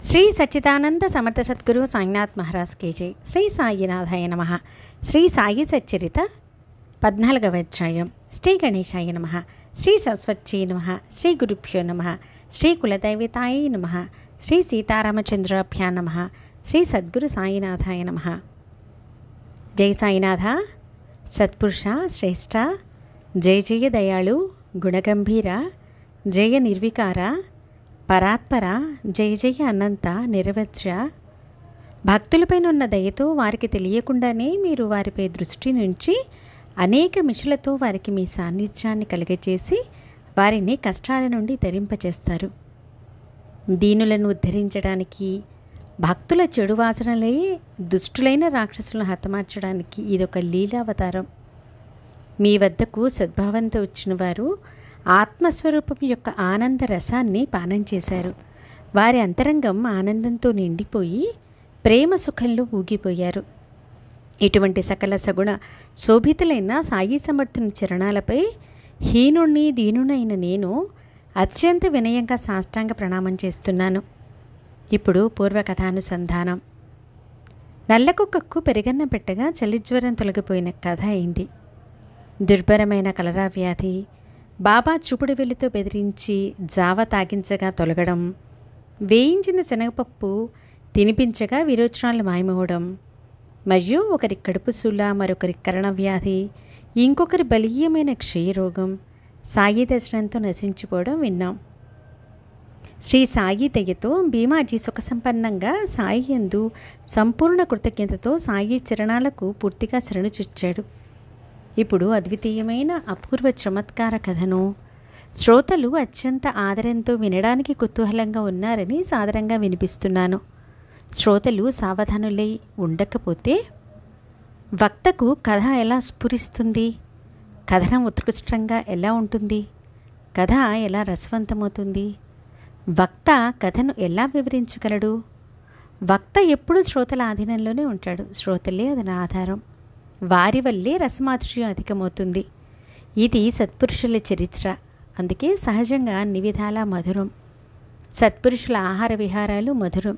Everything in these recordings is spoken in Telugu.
శ్రీ సచ్చిదానంద సమర్థ సద్గురు సాయినాథ్ మహారాజ్ కి జై. శ్రీ సాయినాథాయ నమః. శ్రీ సాయి సచ్చరిత 14వ అధ్యాయం. శ్రీ గణేశాయ నమః. శ్రీ సరస్వత్యై నమః. శ్రీ గురుభ్యో నమః. శ్రీ కులదైవతాయ నమః. శ్రీ సీతారామచంద్రాభ్యాం నమః. శ్రీ సద్గురు సాయినాథాయ నమః. జై సాయినాథ. సత్పురుష శ్రేష్ఠ, జయ జయ దయాళు గుణగంభీర, జయ నిర్వికార పరాత్పర, జయ జయ అనంత నిరవధ్య. భక్తులపైన ఉన్న దయతో వారికి తెలియకుండానే మీరు వారిపై దృష్టి నుంచి అనేక మిషలతో వారికి మీ సాన్నిధ్యాన్ని కలుగజేసి వారిని కష్టాల నుండి తరింపచేస్తారు. దీనులను ఉద్ధరించడానికి, భక్తుల చెడు వాసనలే దుష్టులైన రాక్షసులను హతమార్చడానికి ఇదొక లీలావతారం. మీ వద్దకు సద్భావంతో వచ్చిన వారు ఆత్మస్వరూపం యొక్క ఆనంద రసాన్ని పానం చేశారు. వారి అంతరంగం ఆనందంతో నిండిపోయి ప్రేమ సుఖంలో ఊగిపోయారు. ఇటువంటి సకల సగుణ శోభితులైన సాయి సమర్థుని చరణాలపై హీనుణ్ణి దీనునైన నేను అత్యంత వినయంగా సాష్టాంగ ప్రణామం చేస్తున్నాను. ఇప్పుడు పూర్వకథానుసంధానం. నల్లకుక్కకు పెరిగన్న పెట్టగా చలిజ్వరం తొలగిపోయిన కథ అయింది. దుర్భరమైన కలరా వ్యాధి బాబా చూపుడు వెలితో బెదిరించి జావ తాగించగా తొలగడం, వేయించిన శనగపప్పు తినిపించగా విరోచనాలు మాయమవడం, మరియు ఒకరి కడుపు సుల, మరొకరి కరణవ్యాధి, ఇంకొకరి బలీయమైన క్షయరోగం సాయి దర్శనంతో నశించిపోవడం విన్నాం. శ్రీ సాయి దయతో భీమాజీ సుఖసంపన్నంగా సాయి యందు సంపూర్ణ కృతజ్ఞతతో సాయి చరణాలకు పూర్తిగా శరణుచొచ్చాడు. ఇప్పుడు అద్వితీయమైన అపూర్వ చమత్కార కథను శ్రోతలు అత్యంత ఆదరంతో వినడానికి కుతూహలంగా ఉన్నారని సాదరంగా వినిపిస్తున్నాను. శ్రోతలు సావధానులై ఉండకపోతే వక్తకు కథ ఎలా స్ఫురిస్తుంది? కథనం ఉత్కృష్టంగా ఎలా ఉంటుంది? కథ ఎలా రసవంతమవుతుంది? వక్త కథను ఎలా వివరించగలడు? వక్త ఎప్పుడూ శ్రోతల ఆధీనంలోనే ఉంటాడు. శ్రోతలే అతని ఆధారం. వారి వల్లే రసమాధుర్యం అధికమవుతుంది. ఇది సత్పురుషుల చరిత్ర. అందుకే సహజంగా అన్ని విధాలా మధురం. సత్పురుషుల ఆహార విహారాలు మధురం.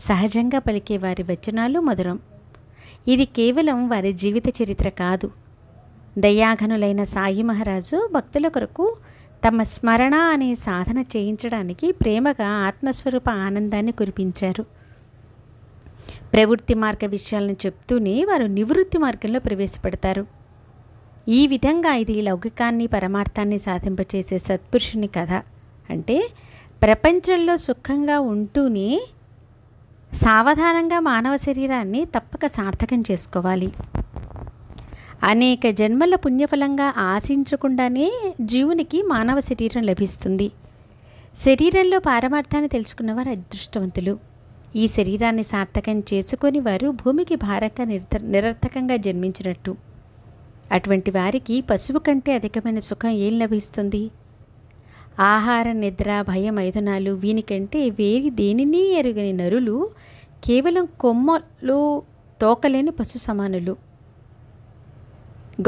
సహజంగా పలికే వారి వచనాలు మధురం. ఇది కేవలం వారి జీవిత చరిత్ర కాదు. దయాఘనులైన సాయి మహారాజు భక్తుల కొరకు తమ స్మరణ అనే సాధన చేయించడానికి ప్రేమగా ఆత్మస్వరూప ఆనందాన్ని కురిపించారు. ప్రవృత్తి మార్గ విషయాలను చెప్తూనే వారు నివృత్తి మార్గంలో ప్రవేశపెడతారు. ఈ విధంగా ఇది లౌకికాన్ని పరమార్థాన్ని సాధింపచేసే సత్పురుషుని కథ. అంటే ప్రపంచంలో సుఖంగా ఉంటూనే సావధానంగా మానవ శరీరాన్ని తప్పక సార్థకం చేసుకోవాలి. అనేక జన్మల పుణ్యఫలంగా ఆశించకుండానే జీవునికి మానవ శరీరం లభిస్తుంది. శరీరంలో పారమార్థాన్ని తెలుసుకున్నవారు అదృష్టవంతులు. ఈ శరీరాన్ని సార్థకం చేసుకొని వారు భూమికి భారంగా నిరర్థకంగా జన్మించినట్టు. అటువంటి వారికి పశువు కంటే అధికమైన సుఖం ఏం లభిస్తుంది? ఆహార, నిద్ర, భయం, మైథునాలు వీనికంటే వేరి దేనినీ ఎరుగని నరులు కేవలం కొమ్మలు తోకలేని పశు సమానులు.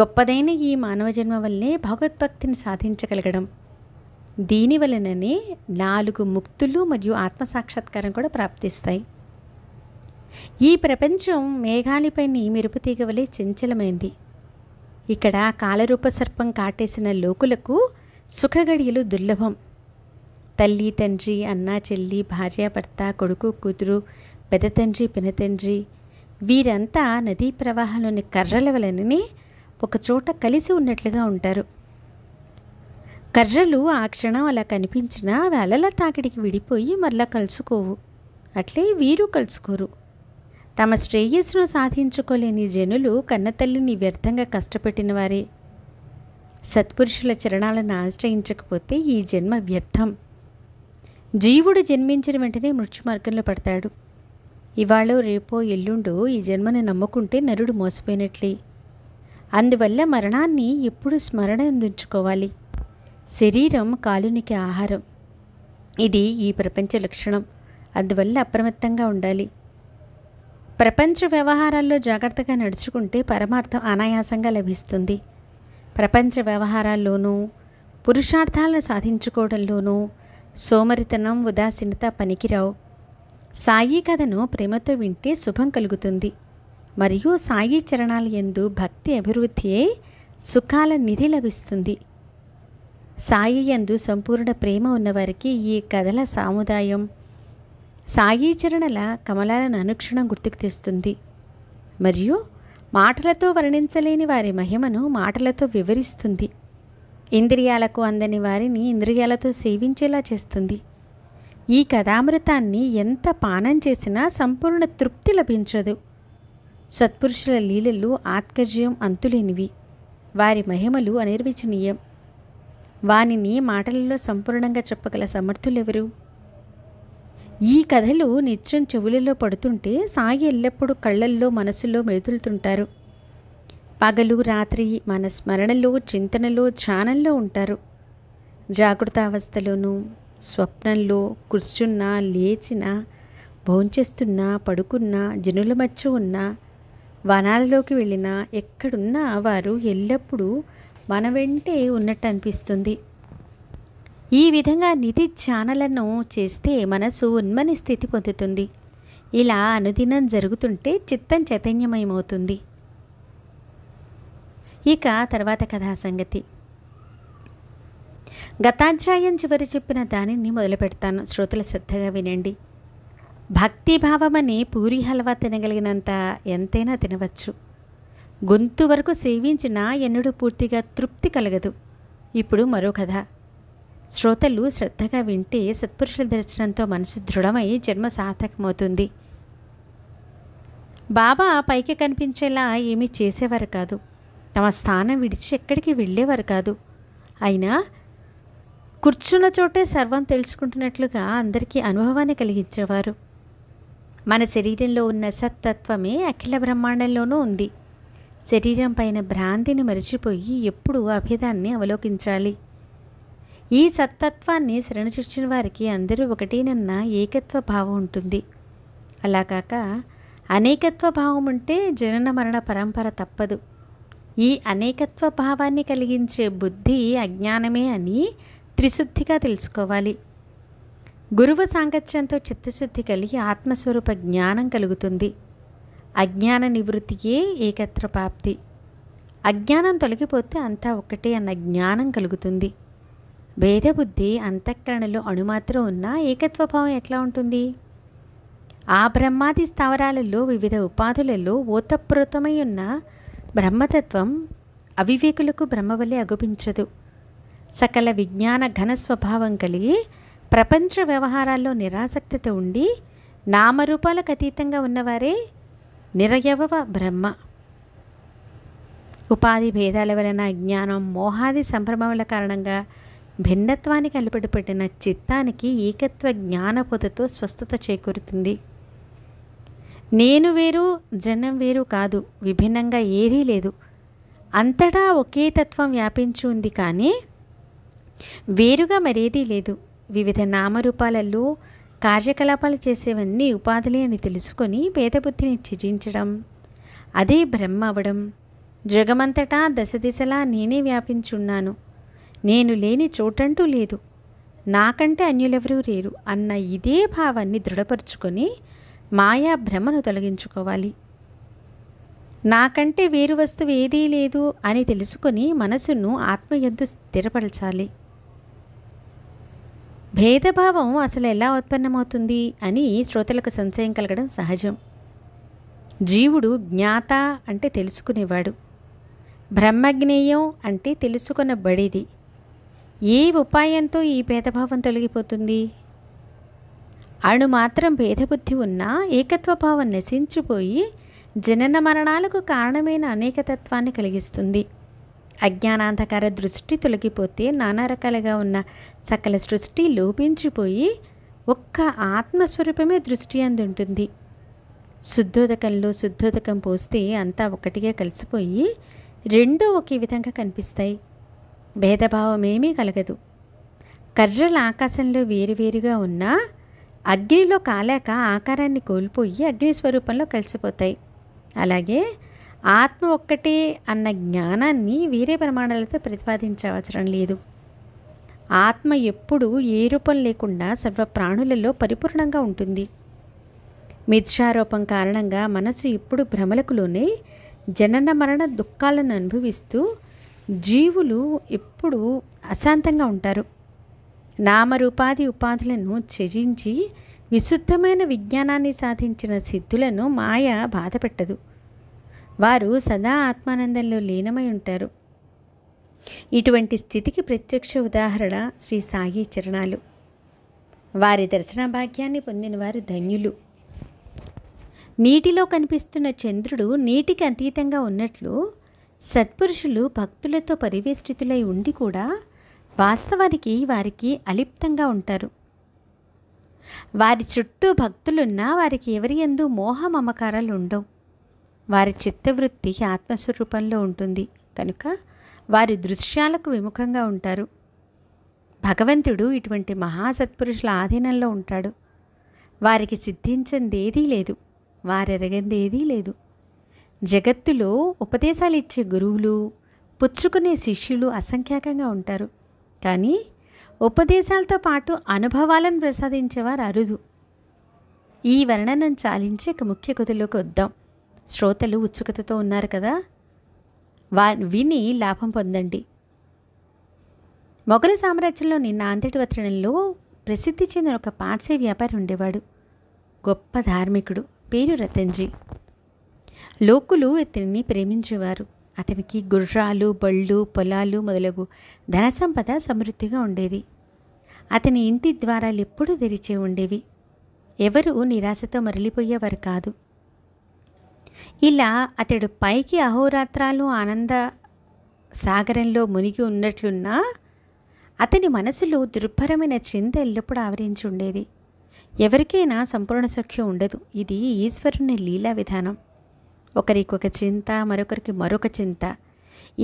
గొప్పదైన ఈ మానవ జన్మ వల్లే భగవద్భక్తిని సాధించగలగడం. దీనివలననే 4 ముక్తులు మరియు ఆత్మసాక్షాత్కారం కూడా ప్రాప్తిస్తాయి. ఈ ప్రపంచం మేఘాలిపైని మెరుపుతీగ వలె చంచలమైంది. ఇక్కడ కాలరూప సర్పం కాటేసిన లోకులకు సుఖగడియలు దుర్లభం. తల్లి, తండ్రి, అన్న, చెల్లి, భార్యాభర్త, కొడుకు, కూతురు, పెదతండ్రి, పినతండ్రి వీరంతా నదీ ప్రవాహంలోని కర్రల వలననే ఒకచోట కలిసి ఉన్నట్లుగా ఉంటారు. కర్రలు ఆ క్షణం అలా కనిపించినా అవి అలల తాకిడికి విడిపోయి మరలా కలుసుకోవు. అట్లే వీరు కలుసుకోరు. తమ శ్రేయస్సును సాధించుకోలేని జనులు కన్నతల్లిని వ్యర్థంగా కష్టపెట్టిన వారే. సత్పురుషుల చరణాలను ఆశ్రయించకపోతే ఈ జన్మ వ్యర్థం. జీవుడు జన్మించిన వెంటనే మృత్యు మార్గంలో పడతాడు. ఇవాళో రేపో ఎల్లుండో ఈ జన్మను నమ్ముకుంటే నరుడు మోసపోయినట్లే. అందువల్ల మరణాన్ని ఎప్పుడూ స్మరణ ఉంచుకోవాలి. శరీరం కాలునికి ఆహారం. ఇది ఈ ప్రపంచ లక్షణం. అందువల్ల అప్రమత్తంగా ఉండాలి. ప్రపంచ వ్యవహారాల్లో జాగ్రత్తగా నడుచుకుంటే పరమార్థం అనాయాసంగా లభిస్తుంది. ప్రపంచ వ్యవహారాల్లోనూ పురుషార్థాలను సాధించుకోవడంలోనూ సోమరితనం, ఉదాసీనత పనికిరావు. సాయి కథను ప్రేమతో వింటే శుభం కలుగుతుంది మరియు సాయి చరణాల యందు భక్తి అభివృద్ధి అయి సుఖాల నిధి లభిస్తుంది. సాయి యందు సంపూర్ణ ప్రేమ ఉన్నవారికి ఈ కథల సాముదాయం సాయి చరణల కమలాలను అనుక్షణం గుర్తుకు తెస్తుంది మరియు మాటలతో వర్ణించలేని వారి మహిమను మాటలతో వివరిస్తుంది. ఇంద్రియాలకు అందని వారిని ఇంద్రియాలతో సేవించేలా చేస్తుంది. ఈ కథామృతాన్ని ఎంత పానం చేసినా సంపూర్ణ తృప్తి లభించదు. సత్పురుషుల లీలలు ఆత్కర్యం అంతులేనివి. వారి మహిమలు అనిర్వచనీయం. వానిని మాటలలో సంపూర్ణంగా చెప్పగల సమర్థులెవరు? ఈ కథలు నిత్యం చెవులలో పడుతుంటే సాయి ఎల్లప్పుడూ కళ్ళల్లో మనసులో మెదులుతుంటారు. పగలు రాత్రి మన స్మరణలో చింతనలో ధ్యానంలో ఉంటారు. జాగృతావస్థలోనూ స్వప్నంలో కూర్చున్నా లేచినా భోంచేస్తున్నా పడుకున్నా జనుల మధ్య ఉన్నా వనాలలోకి వెళ్ళినా ఎక్కడున్నా వారు ఎల్లప్పుడూ మన వెంటే ఉన్నట్టు అనిపిస్తుంది. ఈ విధంగా నిధి ధ్యానాలను చేస్తే మనసు ఉన్మని స్థితి పొందుతుంది. ఇలా అనుదినం జరుగుతుంటే చిత్తం చైతన్యమయమవుతుంది. ఇక తర్వాత కథా సంగతి. గతాధ్యాయం చివరి చెప్పిన దానిని మొదలు పెడతాను. శ్రోతలు శ్రద్ధగా వినండి. భక్తిభావమని పూరి హల్వా తినగలిగినంత ఎంతైనా తినవచ్చు. గొంతు వరకు సేవించినా ఎన్నడూ పూర్తిగా తృప్తి కలగదు. ఇప్పుడు మరో కథ. శ్రోతలు శ్రద్ధగా వింటే సత్పురుషుల దర్శనంతో మనసు దృఢమై జన్మ సార్థకమవుతుంది. బాబా పైకి కనిపించేలా ఏమీ చేసేవారు కాదు. తమ స్థానం విడిచి ఎక్కడికి వెళ్ళేవారు కాదు. అయినా కూర్చున్న చోటే సర్వం తెలుసుకుంటున్నట్లుగా అందరికీ అనుభవాన్ని కలిగించేవారు. మన శరీరంలో ఉన్న సత్తత్వమే అఖిల బ్రహ్మాండంలోనూ ఉంది. శరీరం పైన భ్రాంతిని మరిచిపోయి ఎప్పుడూ అభేదాన్ని అవలోకించాలి. ఈ సత్తత్వాన్ని శరణుచొచ్చిన వారికి అందరూ ఒకటేనన్న ఏకత్వ భావం ఉంటుంది. అలా కాక అనేకత్వ భావం ఉంటే జనన మరణ పరంపర తప్పదు. ఈ అనేకత్వ భావాన్ని కలిగించే బుద్ధి అజ్ఞానమే అని త్రిశుద్ధిగా తెలుసుకోవాలి. గురువు సాంగత్యంతో చిత్తశుద్ధి కలిగి ఆత్మస్వరూప జ్ఞానం కలుగుతుంది. అజ్ఞాన నివృత్తియే ఏకత్వ ప్రాప్తి. అజ్ఞానం తొలగిపోతే అంతా ఒకటే అన్న జ్ఞానం కలుగుతుంది. భేదబుద్ధి అంతఃకరణలో అణుమాత్రం ఉన్న ఏకత్వభావం ఎట్లా ఉంటుంది? ఆ బ్రహ్మాది స్థావరాలలో వివిధ ఉపాధులలో ఓతప్రోతమై ఉన్న బ్రహ్మతత్వం అవివేకులకు బ్రహ్మవలె అగుపించదు. సకల విజ్ఞాన ఘన స్వభావం కలిగి ప్రపంచ వ్యవహారాల్లో నిరాసక్తితో ఉండి నామరూపాలకు అతీతంగా ఉన్నవారే నిరయవ బ్రహ్మ. ఉపాధి భేదాల వలన అజ్ఞానం మోహాది సంభ్రమముల కారణంగా భిన్నత్వానికి అలిపడి పెట్టిన చిత్తానికి ఏకత్వ జ్ఞానపొదతో స్వస్థత చేకూరుతుంది. నేను వేరు జనం వేరు కాదు, విభిన్నంగా ఏదీ లేదు. అంతటా ఒకే తత్వం వ్యాపించి ఉంది, కానీ వేరుగా మరేదీ లేదు. వివిధ నామరూపాలలో కార్యకలాపాలు చేసేవన్నీ ఉపాధులే అని తెలుసుకొని భేదబుద్ధిని త్యజించడం, అదే బ్రహ్మ అవడం. జగమంతటా దశ దిశలా నేనే వ్యాపించున్నాను, నేను లేని చోటంటూ లేదు, నాకంటే అన్యులెవరూ లేరు అన్న ఇదే భావాన్ని దృఢపరుచుకొని మాయా భ్రమను తొలగించుకోవాలి. నాకంటే వేరు వస్తువు ఏదీ లేదు అని తెలుసుకొని మనసును ఆత్మయందు స్థిరపరచాలి. భేదభావం అసలు ఎలా ఉత్పన్నమవుతుంది అని శ్రోతలకు సంశయం కలగడం సహజం. జీవుడు జ్ఞాత అంటే తెలుసుకునేవాడు, బ్రహ్మజ్ఞేయం అంటే తెలుసుకొనబడేది. ఏ ఉపాయంతో ఈ భేదభావం తొలగిపోతుంది? అణు మాత్రం భేదబుద్ధి ఉన్నా ఏకత్వభావం నశించిపోయి జనన మరణాలకు కారణమైన అనేకతత్వాన్ని కలిగిస్తుంది. అజ్ఞానాంధకార దృష్టి తొలగిపోతే నానా రకాలుగా ఉన్న సకల సృష్టి లోపించిపోయి ఒక్క ఆత్మస్వరూపమే దృష్టి అందుంటుంది. శుద్ధోదకంలో శుద్ధోదకం పోస్తే అంతా ఒకటిగా కలిసిపోయి రెండూ ఒకే విధంగా కనిపిస్తాయి. భేదభావమేమీ కలగదు. కర్రలు ఆకాశంలో వేరువేరుగా ఉన్నా అగ్నిలో కాలాక ఆకారాన్ని కోల్పోయి అగ్నిస్వరూపంలో కలిసిపోతాయి. అలాగే ఆత్మ ఒక్కటే అన్న జ్ఞానాన్ని వేరే ప్రమాణాలతో ప్రతిపాదించవసరం లేదు. ఆత్మ ఎప్పుడూ ఏ రూపం లేకుండా సర్వ ప్రాణులలో పరిపూర్ణంగా ఉంటుంది. మిథ్యారోపం కారణంగా మనసు ఇప్పుడు భ్రమలకు లోనే జనన మరణ దుఃఖాలను అనుభవిస్తూ జీవులు ఎప్పుడూ అశాంతంగా ఉంటారు. నామరూపాది ఉపాధులను త్యజించి విశుద్ధమైన విజ్ఞానాన్ని సాధించిన సిద్ధులను మాయ బాధపెట్టదు. వారు సదా ఆత్మానందంలో లీనమై ఉంటారు. ఇటువంటి స్థితికి ప్రత్యక్ష ఉదాహరణ శ్రీ సాయి చరణాలు. వారి దర్శన భాగ్యాన్ని పొందిన వారు ధన్యులు. నీటిలో కనిపిస్తున్న చంద్రుడు నీటికి అతీతంగా ఉన్నట్లు సత్పురుషులు భక్తులతో పరివేష్టితులై ఉండి కూడా వాస్తవానికి వారికి అలిప్తంగా ఉంటారు. వారి చుట్టూ భక్తులున్నా వారికి ఎవరి యందు మోహ మమకారాలు ఉండవు. వారి చిత్తవృత్తి ఆత్మస్వరూపంలో ఉంటుంది కనుక వారి దృశ్యాలకు విముఖంగా ఉంటారు. భగవంతుడు ఇటువంటి మహాసత్పురుషుల ఆధీనంలో ఉంటాడు. వారికి సిద్ధించిందేదీ లేదు, వారెరగందేదీ లేదు. జగత్తులో ఉపదేశాలు ఇచ్చే గురువులు, పుచ్చుకునే శిష్యులు అసంఖ్యాకంగా ఉంటారు. కానీ ఉపదేశాలతో పాటు అనుభవాలను ప్రసాదించేవారు అరుదు. ఈ వర్ణనను చాలించి ఒక ముఖ్య కథలోకి వద్దాం. శ్రోతలు ఉత్సుకతతో ఉన్నారు కదా, విని లాభం పొందండి. మొఘల సామ్రాజ్యంలోని నాందేడ్ పట్టణంలో ప్రసిద్ధి చెందిన ఒక పార్సీ వ్యాపారి ఉండేవాడు. గొప్ప ధార్మికుడు, పేరు రతన్జీ. లోకులు ఇతనిని ప్రేమించేవారు. అతనికి గుర్రాలు, బళ్ళు, పొలాలు మొదలగు ధనసంపద సమృద్ధిగా ఉండేది. అతని ఇంటి ద్వారాలు ఎప్పుడూ తెరిచే ఉండేవి. ఎవరూ నిరాశతో మరలిపోయేవారు కాదు. ఇలా అతడు పైకి అహోరాత్రాలు ఆనంద సాగరంలో మునిగి ఉన్నట్లున్నా అతని మనసులో దుర్భరమైన చింత ఎల్లప్పుడూ ఆవరించి ఉండేది. ఎవరికైనా సంపూర్ణ సఖ్యం ఉండదు. ఇది ఈశ్వరుని లీలా విధానం. ఒకరికొక చింత, మరొకరికి మరొక చింత,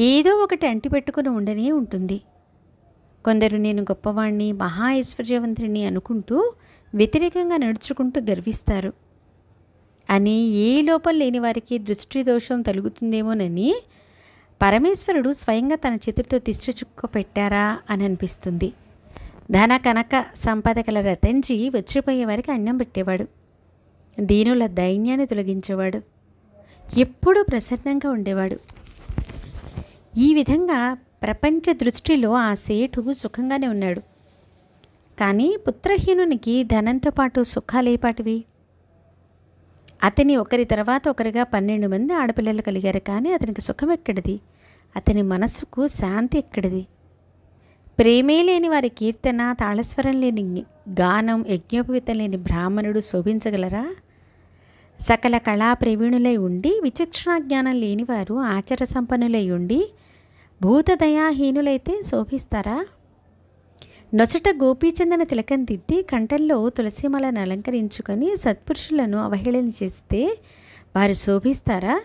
ఏదో ఒకటి అంటిపెట్టుకుని ఉండనే ఉంటుంది. కొందరు నేను గొప్పవాణ్ణి, మహా ఐశ్వర్యవంతుడిని అనుకుంటూ వ్యతిరేకంగా నడుచుకుంటూ గర్విస్తారు. అని ఏ లోపం లేని వారికి దృష్టి దోషం తలుగుతుందేమోనని పరమేశ్వరుడు స్వయంగా తన చేతులతో దిష్టి చుక్క పెట్టారా అని అనిపిస్తుంది. ధన కనక సంపద కల రతన్జీ వచ్చిపోయే వారికి అన్నం పెట్టేవాడు. దీనుల దైన్యాన్ని తొలగించేవాడు. ఎప్పుడూ ప్రసన్నంగా ఉండేవాడు. ఈ విధంగా ప్రపంచ దృష్టిలో ఆ సేటు సుఖంగానే ఉన్నాడు. కానీ పుత్రహీనునికి ధనంతో పాటు సుఖాలేపాటివి? అతని ఒకరి తర్వాత ఒకరిగా 12 మంది ఆడపిల్లలు కలిగారు. కానీ అతనికి సుఖం ఎక్కడిది? అతని మనస్సుకు శాంతి ఎక్కడిది? ప్రేమే లేని వారి కీర్తన, తాళస్వరం లేని గానం, యజ్ఞోపవీతం లేని బ్రాహ్మణుడు శోభించగలరా? సకల కళా ప్రవీణులై ఉండి విచక్షణా జ్ఞానం లేనివారు ఆచార సంపన్నులై ఉండి భూతదయాహీనులైతే శోభిస్తారా? నొసట గోపీచందన తిలకం దిద్ది కంఠంలో తులసిమాలను అలంకరించుకొని సత్పురుషులను అవహేళన చేస్తే వారు శోభిస్తారా?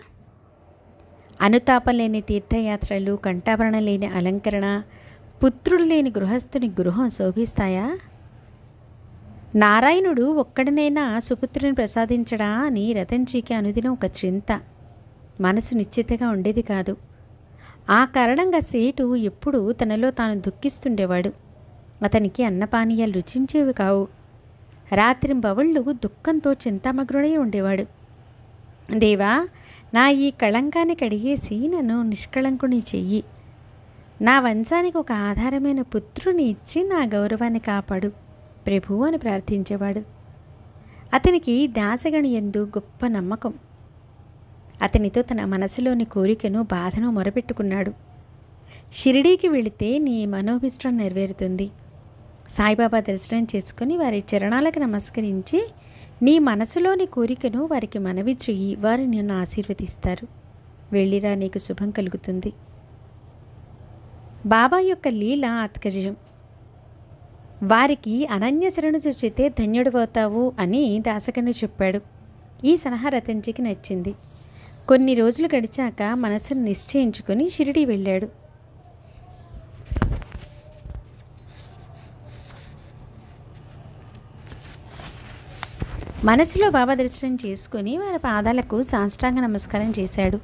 అనుతాపం లేని తీర్థయాత్రలు, కంఠాభరణం లేని అలంకరణ, పుత్రుడు లేని గృహస్థుని గృహం శోభిస్తాయా? నారాయణుడు ఒక్కడనైనా సుపుత్రుని ప్రసాదించడా అని రతన్జీకి అనుదినం ఒక చింత. మనసు నిశ్చితగా ఉండేది కాదు. ఆ కారణంగా సేటు ఎప్పుడూ తనలో తాను దుఃఖిస్తుండేవాడు. అతనికి అన్నపానీయాలు రుచించేవి కావు. రాత్రింబవళ్ళు దుఃఖంతో చింతామగ్నుడై ఉండేవాడు. దేవా, నా ఈ కళంకాన్ని కడిగేసి నన్ను నిష్కళంకుని చెయ్యి. నా వంశానికి ఒక ఆధారమైన పుత్రుని ఇచ్చి నా గౌరవాన్ని కాపాడు ప్రభు అని ప్రార్థించేవాడు. అతనికి దాసగణి యందు గొప్ప నమ్మకం. అతనితో తన మనసులోని కోరికను, బాధను మొరపెట్టుకున్నాడు. షిరిడీకి వెళితే నీ మనోభిష్టం నెరవేరుతుంది. సాయిబాబా దర్శనం చేసుకుని వారి చరణాలకు నమస్కరించి నీ మనసులోని కోరికను వారికి మనవి చెయ్యి, వారు నిన్ను ఆశీర్వదిస్తారు. వెళ్ళిరా, నీకు శుభం కలుగుతుంది. బాబా యొక్క లీల ఆత్కర్యం. వారికి అనన్య శరణు చూచితే ధన్యుడివవుతావు అని దాసగణి చెప్పాడు. ఈ సలహా రతన్జీకి నచ్చింది. కొన్ని రోజులు గడిచాక మనసును నిశ్చయించుకొని షిరిడీ వెళ్ళాడు. మనసులో బాబా దర్శనం చేసుకుని వారి పాదాలకు సాష్టాంగ నమస్కారం చేశాడు.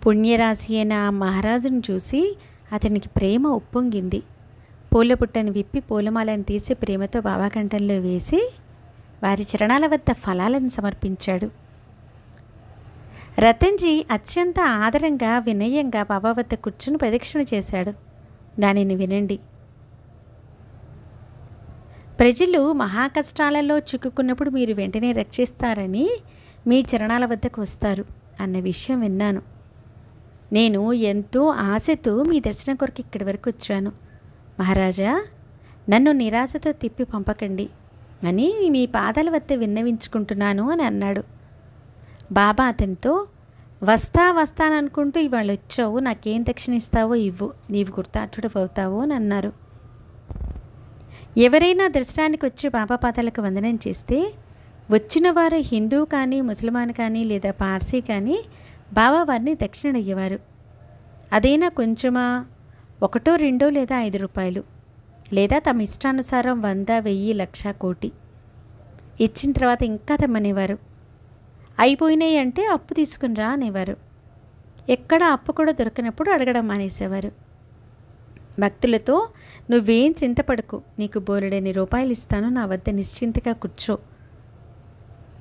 పుణ్యరాశి అయిన ఆ మహారాజును చూసి అతనికి ప్రేమ ఉప్పొంగింది. పూల పుట్టను విప్పి పూలమాలను తీసి ప్రేమతో బాబా కంఠంలో వేసి, వారి చరణాల వద్ద ఫలాలను సమర్పించాడు. రతన్జీ అత్యంత ఆదరంగా వినయంగా బాబా వద్ద కూర్చుని ప్రదక్షిణ చేశాడు. దానిని వినండి. ప్రజలు మహాకష్టాలలో చిక్కుకున్నప్పుడు మీరు వెంటనే రక్షిస్తారని మీ చరణాల వద్దకు వస్తారు అన్న విషయం విన్నాను. నేను ఎంతో ఆశతో మీ దర్శనం కొరకు ఇక్కడి వరకు వచ్చాను. మహారాజా, నన్ను నిరాశతో తిప్పి పంపకండి అని మీ పాదాల వద్ద విన్నవించుకుంటున్నాను అని అన్నాడు. బాబా అతనితో, వస్తాననుకుంటూ ఇవాళ వచ్చావు, నాకేం దక్షిణ ఇస్తావో ఇవ్వు, నీవు గుర్తార్థుడు అవుతావు అని అన్నారు. ఎవరైనా దర్శనానికి వచ్చి బాబా పాదాలకు వందనం చేస్తే వచ్చిన వారు హిందూ కానీ, ముసల్మాన్ కానీ లేదా పార్సీ కానీ బాబా వారిని దక్షిణ అయ్యేవారు. అదైనా కొంచెమా, 1, 2 లేదా 5 రూపాయలు, లేదా తమ ఇష్టానుసారం 100, 1000, 1,00,000, కోటి ఇచ్చిన తర్వాత ఇంకా తెమ్మనేవారు. అయిపోయినాయి అంటే అప్పు తీసుకుని రా అనేవారు. ఎక్కడ అప్పు కూడా దొరకనప్పుడు అడగడం మానేసేవారు. భక్తులతో, నువ్వేం చింతపడకు, నీకు బోలెడని రూపాయలు ఇస్తాను, నా వద్ద నిశ్చింతగా కూర్చో.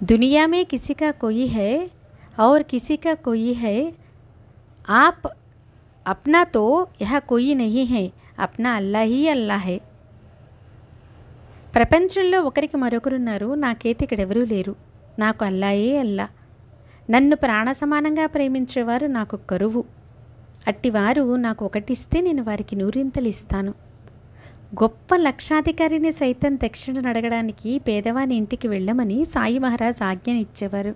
దునియా మే కిసీకా కోయి హై और किसी का कोई है, आप अपना तो यह कोई नहीं है, अपना अल्लाह ही अल्लाह है. ప్రపంచంలో ఒకరికి మరొకరున్నారు, నాకైతే ఇక్కడెవరూ లేరు, నాకు అల్లాయే అల్లా. నన్ను ప్రాణ సమానంగా ప్రేమించేవారు నాకు కరువు. అట్టివారు నాకు ఒకటిస్తే నేను వారికి 100 ఇస్తాను. గొప్ప లక్షాధికారిని సైతం దక్షిణ అడగడానికి పేదవాని ఇంటికి వెళ్ళమని సాయి మహారాజ్ ఆజ్ఞను ఇచ్చేవారు.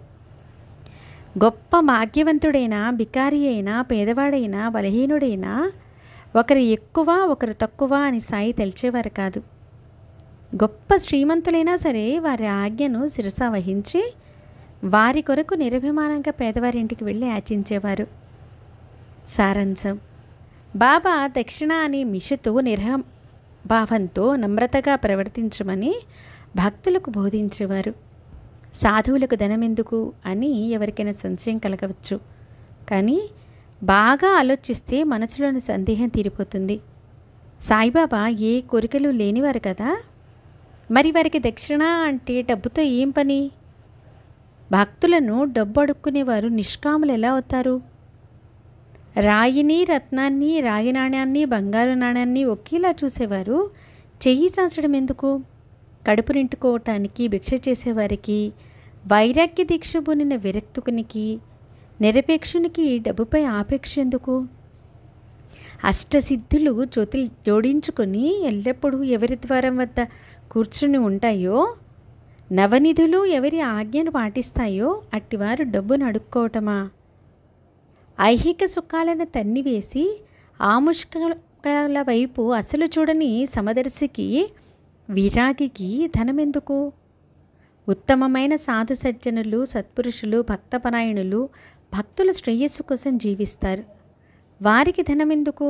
గొప్ప భాగ్యవంతుడైనా, బికారి అయినా, పేదవాడైనా, బలహీనుడైనా ఒకరు ఎక్కువ ఒకరు తక్కువ అని సాయి తెలిచేవారు కాదు. గొప్ప శ్రీమంతులైనా సరే వారి ఆజ్ఞను శిరస వహించి వారి కొరకు నిరభిమానంగా పేదవారింటికి వెళ్ళి యాచించేవారు. సారాంశం: బాబా దక్షిణ అనే మిషతో నిర్హభావంతో నమ్రతగా ప్రవర్తించమని భక్తులకు బోధించేవారు. సాధువులకు ధనమెందుకు అని ఎవరికైనా సంశయం కలగవచ్చు, కానీ బాగా ఆలోచిస్తే మనసులోని సందేహం తీరిపోతుంది. సాయిబాబా ఏ కోరికలు లేనివారు కదా, మరి వారికి దక్షిణ అంటే డబ్బుతో ఏం పని? భక్తులను డబ్బు అడుక్కునేవారు నిష్కాములు ఎలా అవుతారు? రాయిని, రత్నాన్ని, రాగి నాణ్యాన్ని, బంగారు నాణ్యాన్ని ఒకేలా చూసేవారు చెయ్యి చాచడం ఎందుకు? కడుపు నింటుకోవటానికి భిక్ష చేసేవారికి, వైరాగ్య దీక్ష బొనిన విరక్తుకునికి, నిరపేక్షునికి డబ్బుపై ఆపేక్ష ఎందుకు? అష్టసిద్ధులు జోడించుకొని ఎల్లప్పుడూ ఎవరి ద్వారం వద్ద కూర్చుని ఉంటాయో, నవనిధులు ఎవరి ఆజ్ఞను పాటిస్తాయో అట్టివారు డబ్బును అడుక్కోవటమా? ఐహిక సుఖాలను తన్నివేసి ఆముష్కాల వైపు అసలు చూడని సమదర్శికి, విరాగికి ధనమెందుకు? ఉత్తమమైన సాధు సజ్జనులు, సత్పురుషులు, భక్తపరాయణులు భక్తుల శ్రేయస్సు కోసం జీవిస్తారు. వారికి ధనమెందుకు?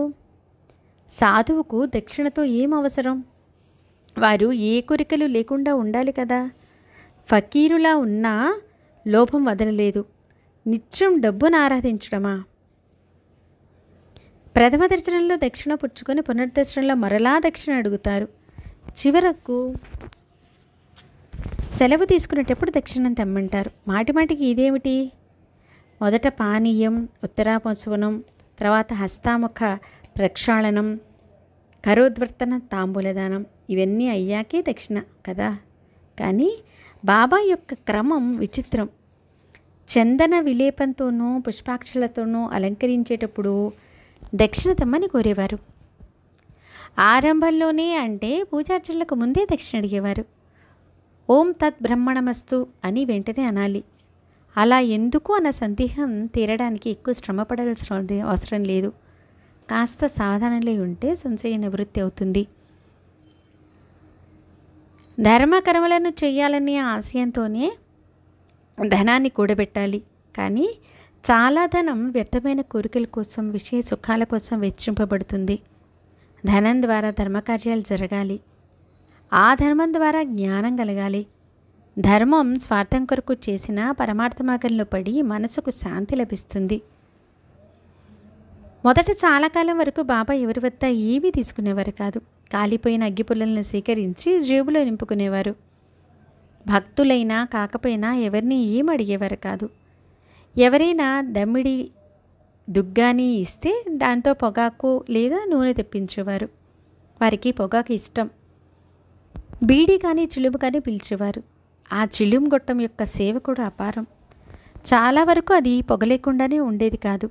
సాధువుకు దక్షిణతో ఏం అవసరం? వారు ఏ కోరికలు లేకుండా ఉండాలి కదా. ఫకీరులా ఉన్నా లోభం వదలలేదు. నిత్యం డబ్బును ఆరాధించడమా? ప్రథమ దర్శనంలో దక్షిణ పుచ్చుకొని పునర్దర్శనంలో మరలా దక్షిణ అడుగుతారు. చివరకు సెలవు తీసుకునేటప్పుడు దక్షిణం తెమ్మంటారు. మాటిమాటికి ఇదేమిటి? మొదట పానీయం, ఉత్తరాపశవనం, తర్వాత హస్తాముఖ ప్రక్షాళనం, కరోద్వర్తన, తాంబూలదానం, ఇవన్నీ అయ్యాకే దక్షిణ కదా. కానీ బాబా యొక్క క్రమం విచిత్రం. చందన విలేపంతోనూ పుష్పాక్షలతోనూ అలంకరించేటప్పుడు దక్షిణ తెమ్మని కోరేవారు. ఆరంభంలోనే అంటే పూజార్చనలకు ముందే దక్షిణ అడిగేవారు. ఓం తత్ బ్రహ్మణమస్తు అని వెంటనే అనాలి. అలా ఎందుకు అన్న సందేహం తీరడానికి ఎక్కువ శ్రమ పడాల్సిన అవసరం లేదు. కాస్త సావధానంలో ఉంటే సంశయ నివృత్తి అవుతుంది. ధర్మకర్మలను చేయాలనే ఆశయంతోనే ధనాన్ని కూడబెట్టాలి. కానీ చాలా ధనం వ్యర్థమైన కోరికల కోసం, విషయ సుఖాల కోసం వెచ్చింపబడుతుంది. ధనం ద్వారా ధర్మకార్యాలు జరగాలి. ఆ ధర్మం ద్వారా జ్ఞానం కలగాలి. ధర్మం స్వార్థం కొరకు చేసిన పరమార్థ మార్గంలో పడి మనసుకు శాంతి లభిస్తుంది. మొదట చాలా కాలం వరకు బాబా ఎవరి వద్ద ఏమీ తీసుకునేవారు కాదు. కాలిపోయిన అగ్గిపుల్లలను సేకరించి జేబులో నింపుకునేవారు. భక్తులైనా కాకపోయినా ఎవరిని ఏం అడిగేవారు కాదు. ఎవరైనా దమ్మిడి దుగ్గాని ఇస్తే దాంతో పొగాకు లేదా నూనె తెప్పించేవారు. వారికి పొగాకు ఇష్టం. బీడి కానీ చిలుము కానీ పిలిచేవారు. ఆ చిలుము గొట్టం యొక్క సేవ కూడా అపారం. చాలా వరకు అది పొగలేకుండానే ఉండేది కాదు.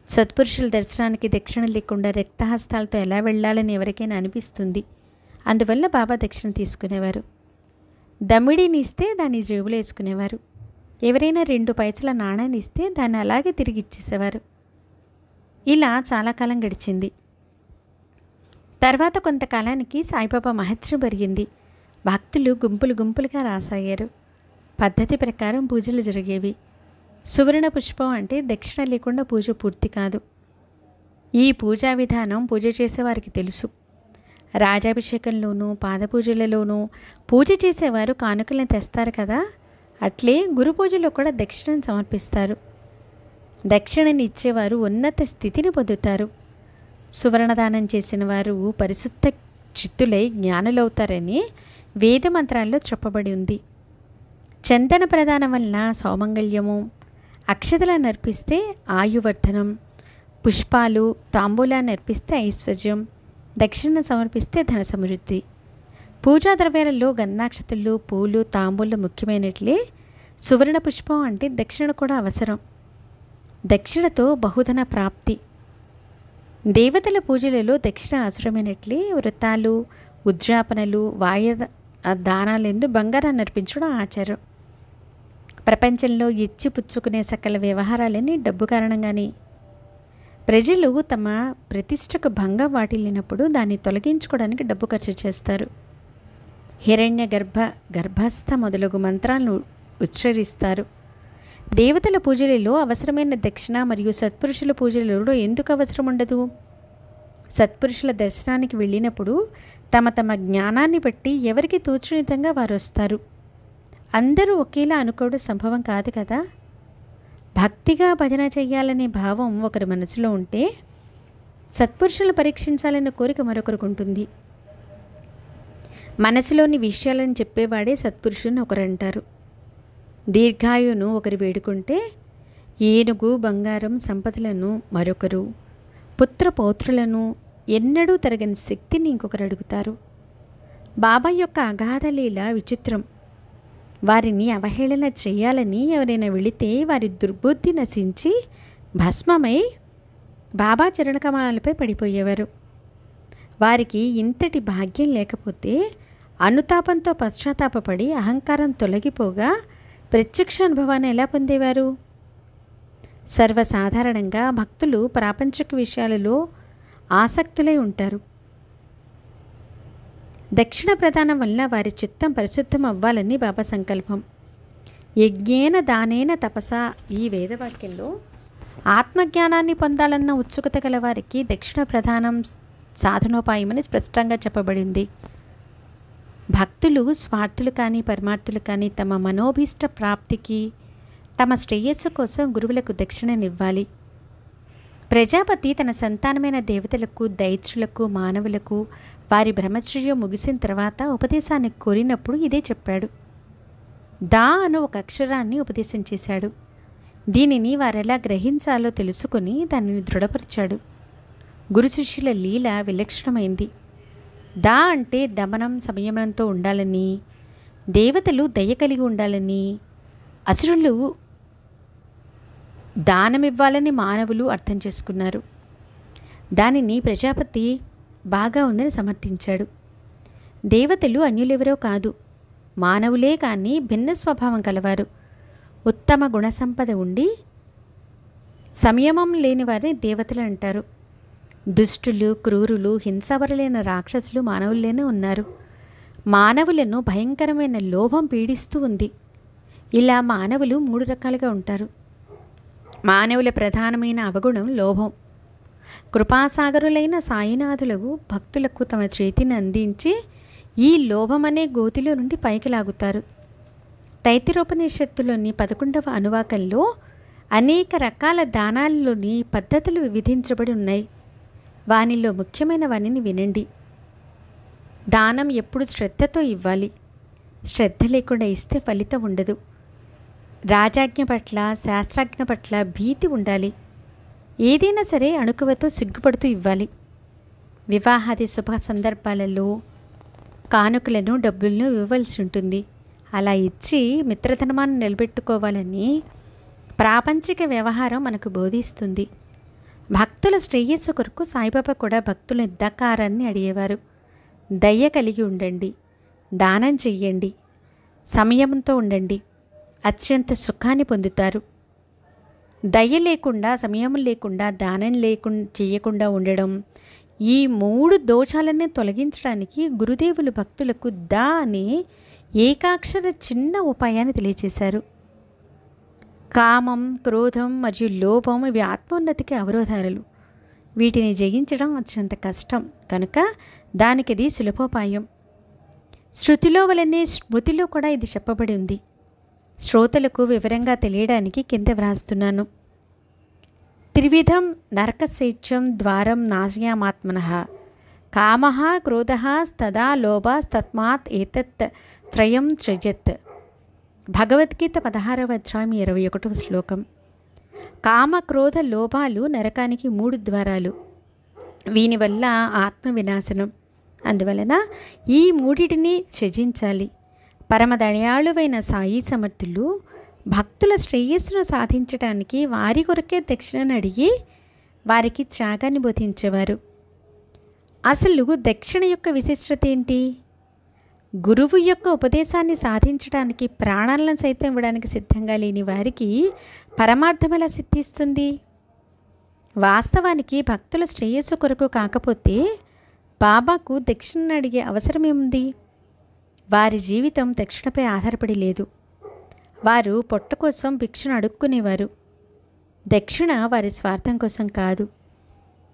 సత్పురుషుల దర్శనానికి దక్షిణ లేకుండా రక్తహస్తాలతో ఎలా వెళ్ళాలని ఎవరికైనా అనిపిస్తుంది. అందువల్ల బాబా దక్షిణ తీసుకునేవారు. దమ్మిడిని ఇస్తే దాన్ని జేబులో వేసుకునేవారు. ఎవరైనా 2 పైసల నాణాన్ని ఇస్తే దాన్ని అలాగే తిరిగి ఇచ్చేసేవారు. ఇలా చాలా కాలం గడిచింది. తర్వాత కొంతకాలానికి సాయిబాబా మహత్యం పెరిగింది. భక్తులు గుంపులు గుంపులుగా రాసాగారు. పద్ధతి ప్రకారం పూజలు జరిగేవి. సువర్ణ పుష్పం అంటే దక్షిణ లేకుండా పూజ పూర్తి కాదు. ఈ పూజా విధానం పూజ చేసేవారికి తెలుసు. రాజాభిషేకంలోనూ పాదపూజలలోనూ పూజ చేసేవారు కానుకలను తెస్తారు కదా, అట్లే గురు పూజలో కూడా దక్షిణను సమర్పిస్తారు. దక్షిణని ఇచ్చేవారు ఉన్నత స్థితిని పొందుతారు. సువర్ణదానం చేసిన వారు పరిశుద్ధ చిత్తులై జ్ఞానులవుతారని వేద మంత్రాల్లో చెప్పబడి ఉంది. చందన ప్రదానం వలన సౌమంగళ్యము, అక్షతలను అర్పిస్తే ఆయువర్ధనం, పుష్పాలు తాంబూలాన్ని అర్పిస్తే ఐశ్వర్యం, దక్షిణ సమర్పిస్తే ధన సమృద్ధి. పూజా ద్రవ్యాలలో గంధాక్షతలు, పూలు, తాంబూలు ముఖ్యమైనట్లే సువర్ణ పుష్పం అంటే దక్షిణ కూడా అవసరం. దక్షిణతో బహుధన ప్రాప్తి. దేవతల పూజలలో దక్షిణ అవసరమైనట్లే వ్రతాలు, ఉద్యాపనలు, వాయ దానాలందు బంగారాన్ని అర్పించడం ఆచారం. ప్రపంచంలో ఇచ్చి పుచ్చుకునే సకల వ్యవహారాలన్నీ డబ్బు కారణంగానే. ప్రజలు తమ ప్రతిష్టకు భంగం వాటిల్లినప్పుడు దాన్ని తొలగించుకోవడానికి డబ్బు ఖర్చు చేస్తారు. హిరణ్య గర్భస్థ మొదలగు మంత్రాలను ఉచ్చరిస్తారు. దేవతల పూజలలో అవసరమైన దక్షిణ మరియు సత్పురుషుల పూజలలో ఎందుకు అవసరం ఉండదు? సత్పురుషుల దర్శనానికి వెళ్ళినప్పుడు తమ తమ జ్ఞానాన్ని బట్టి ఎవరికి తోచిన విధంగా వారు వస్తారు. అందరూ ఒకేలా అనుకోవడం సంభవం కాదు కదా. భక్తిగా భజన చెయ్యాలనే భావం ఒకరి మనసులో ఉంటే సత్పురుషులను పరీక్షించాలనే కోరిక మరొకరికి ఉంటుంది. మనసులోని విషయాలను చెప్పేవాడే సత్పురుషుని ఒకరంటారు. దీర్ఘాయువును ఒకరు వేడుకుంటే ఏనుగు, బంగారం, సంపదలను మరొకరు, పుత్ర పౌత్రులను, ఎన్నడూ తరగని శక్తిని ఇంకొకరు అడుగుతారు. బాబా యొక్క అగాధ లీల విచిత్రం. వారిని అవహేళన చేయాలని ఎవరైనా వెళితే వారి దుర్బుద్ధి నశించి భస్మమై బాబా చరణకమలాలపై పడిపోయేవారు. వారికి ఇంతటి భాగ్యం లేకపోతే అనుతాపంతో పశ్చాత్తాపపడి అహంకారం తొలగిపోగా ప్రత్యక్ష అనుభవాన్ని ఎలా పొందేవారు? సర్వసాధారణంగా భక్తులు ప్రాపంచిక విషయాలలో ఆసక్తులై ఉంటారు. దక్షిణ ప్రదానం వల్ల వారి చిత్తం పరిశుద్ధం అవ్వాలని బాబా సంకల్పం. యజ్ఞేన దానేన తపసా ఈ వేదవాక్యంలో ఆత్మజ్ఞానాన్ని పొందాలన్న ఉత్సుకత గల వారికి దక్షిణ ప్రదానం సాధనోపాయమని స్పష్టంగా చెప్పబడింది. భక్తులు స్వార్థులు కానీ పరమార్థులు కానీ తమ మనోభీష్ట ప్రాప్తికి తమ శ్రేయస్సు కోసం గురువులకు దక్షిణనివ్వాలి. ప్రజాపతి తన సంతానమైన దేవతలకు, దైత్యులకు, మానవులకు వారి బ్రహ్మచర్యం ముగిసిన తర్వాత ఉపదేశాన్ని కోరినప్పుడు ఇదే చెప్పాడు. దా అను ఒక అక్షరాన్ని ఉపదేశం చేశాడు. దీనిని వారెలా గ్రహించాలో తెలుసుకొని దానిని దృఢపరిచాడు. గురు శిష్యుల లీల విలక్షణమైంది. దా అంటే దమనం, సంయమనంతో ఉండాలని, దేవతలు దయ కలిగి ఉండాలని, అసురులు దానమివ్వాలని మానవులు అర్థం చేసుకున్నారు. దానిని ప్రజాపతి బాగా ఉందని సమర్థించాడు. దేవతలు అన్యులెవరో కాదు, మానవులే కానీ భిన్న స్వభావం కలవారు. ఉత్తమ గుణసంపద ఉండి సంయమం లేని వారిని దేవతలు అంటారు. దుష్టులు, క్రూరులు, హింసావరులైన రాక్షసులు మానవుల్లోనే ఉన్నారు. మానవులను భయంకరమైన లోభం పీడిస్తూ ఉంది. ఇలా మానవులు 3 రకాలుగా ఉంటారు. మానవుల ప్రధానమైన అవగుణం లోభం. కృపాసాగరులైన సాయినాథులకు భక్తులకు తమ చేతిని అందించి ఈ లోభమనే గోతిలో నుండి పైకి లాగుతారు. తైత్తిరోపనిషత్తులోని 11వ అనువాకంలో అనేక రకాల దానాలలోని పద్ధతులు విధించబడి ఉన్నాయి. వానిలో ముఖ్యమైన వానిని వినండి. దానం ఎప్పుడు శ్రద్ధతో ఇవ్వాలి. శ్రద్ధ లేకుండా ఇస్తే ఫలితం ఉండదు. రాజాజ్ఞ పట్ల, శాస్త్రాజ్ఞ పట్ల భీతి ఉండాలి. ఏదైనా సరే అణుకువతో సిగ్గుపడుతూ ఇవ్వాలి. వివాహాది శుభ సందర్భాలలో కానుకలను, డబ్బులను ఇవ్వవలసి ఉంటుంది. అలా ఇచ్చి మిత్రధర్మాన్ని నిలబెట్టుకోవాలని ప్రాపంచిక వ్యవహారం మనకు బోధిస్తుంది. భక్తుల శ్రేయస్సు కొరకు సాయిబాబా కూడా భక్తుల యుద్ధాకారాన్ని అడిగేవారు. దయ కలిగి ఉండండి, దానం చెయ్యండి, సంయమంతో ఉండండి, అత్యంత సుఖాన్ని పొందుతారు. దయ లేకుండా, సంయమం లేకుండా, దానం చేయకుండా ఉండడం, ఈ 3 దోషాలన్నీ తొలగించడానికి గురుదేవులు భక్తులకు దా అనే ఏకాక్షర చిన్న ఉపాయాన్ని తెలియచేశారు. కామం, క్రోధం మరియు లోభం ఇవి ఆత్మోన్నతికి అవరోధాలు. వీటిని జయించడం అత్యంత కష్టం కనుక దానికి ఇది సులభోపాయం. శృతిలో వలనే స్మృతిలో కూడా ఇది చెప్పబడి ఉంది. శ్రోతలకు వివరంగా తెలియడానికి కింద వ్రాస్తున్నాను. త్రివిధం నరకశేచ్యం ద్వారం నాశయామాత్మనః కామః క్రోధః స్తదా లోభస్తస్మాత్ ఏతత్ త్రయం త్యజత్. భగవద్గీత 16వ అధ్యాయం 21వ శ్లోకం. కామ, క్రోధ, లోభాలు నరకానికి 3 ద్వారాలు. వీని వల్ల ఆత్మ వినాశనం. అందువలన ఈ 3టిని త్యజించాలి. పరమదయాళువైన సాయి సమర్థులు భక్తుల శ్రేయస్సును సాధించడానికి వారి కొరకే దక్షిణను అడిగి వారికి త్యాగాన్ని బోధించేవారు. అసలు దక్షిణ యొక్క విశిష్టత ఏంటి? గురువు యొక్క ఉపదేశాన్ని సాధించడానికి ప్రాణాలను సైతం ఇవ్వడానికి సిద్ధంగా లేని వారికి పరమార్థం ఎలా సిద్ధిస్తుంది? వాస్తవానికి భక్తుల శ్రేయస్సు కొరకు కాకపోతే బాబాకు దక్షిణ అడిగే అవసరం ఏముంది? వారి జీవితం దక్షిణపై ఆధారపడి లేదు. వారు పొట్ట కోసం భిక్షను అడుక్కునేవారు. దక్షిణ వారి స్వార్థం కోసం కాదు.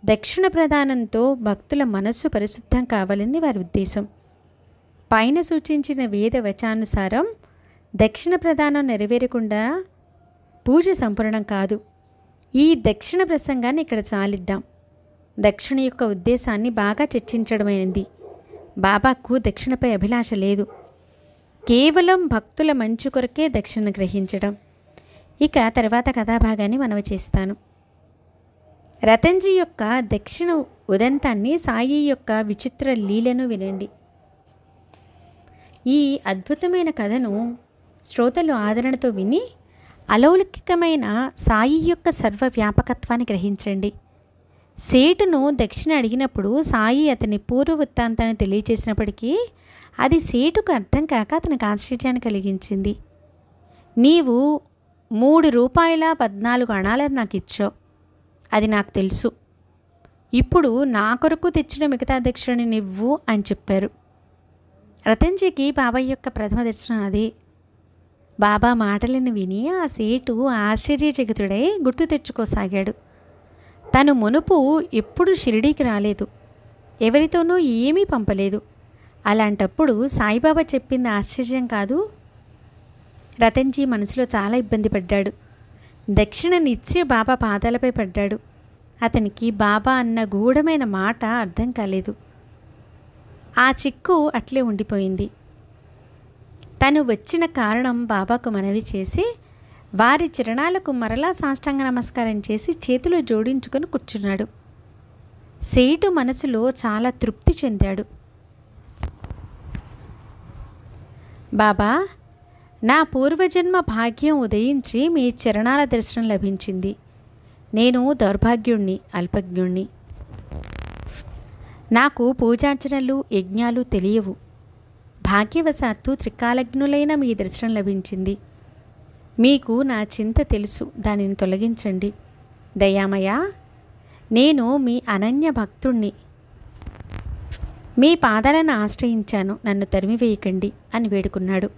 దక్షిణ ప్రదానంతో భక్తుల మనస్సు పరిశుద్ధం కావాలని వారి ఉద్దేశం. పైన సూచించిన వేద వచానుసారం దక్షిణ ప్రదానం నెరవేరకుండా పూజ సంపూర్ణం కాదు. ఈ దక్షిణ ప్రసంగాన్ని ఇక్కడ చాలిద్దాం. దక్షిణ యొక్క ఉద్దేశాన్ని బాగా చర్చించడమైనది. బాబాకు దక్షిణపై అభిలాష లేదు. కేవలం భక్తుల మంచి కొరకే దక్షిణ గ్రహించడం. ఇక తర్వాత కథాభాగాన్ని మనవి చేస్తాను. రతన్జీ యొక్క దక్షిణ ఉదంతాన్ని, సాయి యొక్క విచిత్ర లీలను వినండి. ఈ అద్భుతమైన కథను శ్రోతలు ఆదరణతో విని అలౌకికమైన సాయి యొక్క సర్వవ్యాపకత్వాన్ని గ్రహించండి. సేటును దక్షిణ అడిగినప్పుడు సాయి అతని పూర్వ వృత్తాంతాన్ని తెలియచేసినప్పటికీ అది సేటుకు అర్థం కాక అతనికి ఆశ్చర్యాన్ని కలిగించింది. నీవు 3 రూపాయల 14 అణాలను నాకు ఇచ్చావు, అది నాకు తెలుసు. ఇప్పుడు నా కొరకు తెచ్చిన మిగతా దక్షిణని నివ్వు అని చెప్పారు. రతన్జీకి బాబా యొక్క ప్రథమ దర్శనం అదే. బాబా మాటలను విని ఆ సేటు ఆశ్చర్యచకితుడై గుర్తు తెచ్చుకోసాగాడు. తను మునుపు ఎప్పుడు షిరిడీకి రాలేదు, ఎవరితోనూ ఏమీ పంపలేదు. అలాంటప్పుడు సాయిబాబా చెప్పింది ఆశ్చర్యం కాదు. రతన్జీ మనసులో చాలా ఇబ్బంది పడ్డాడు. దక్షిణనిచ్చి బాబా పాదాలపై పడ్డాడు. అతనికి బాబా అన్న గూఢమైన మాట అర్థం కాలేదు. ఆ చిక్కు అట్లే ఉండిపోయింది. తను వచ్చిన కారణం బాబాకు మనవి చేసి వారి చరణాలకు మరలా సాష్టాంగ నమస్కారం చేసి చేతులు జోడించుకొని కూర్చున్నాడు. సేటు మనసులో చాలా తృప్తి చెందాడు. బాబా, నా పూర్వజన్మ భాగ్యం ఉదయించి మీ చరణాల దర్శనం లభించింది. నేను దౌర్భాగ్యుణ్ణి, అల్పజ్ఞుణ్ణి. నాకు పూజార్చనలు, యజ్ఞాలు తెలియవు. భాగ్యవశాత్తు త్రికాలజ్ఞులైన మీ దర్శనం లభించింది. మీకు నా చింత తెలుసు, దానిని తొలగించండి. దయామయ, నేను మీ అనన్య భక్తుణ్ణి. మీ పాదాలను ఆశ్రయించాను, నన్ను తరిమివేయకండి అని వేడుకున్నాడు.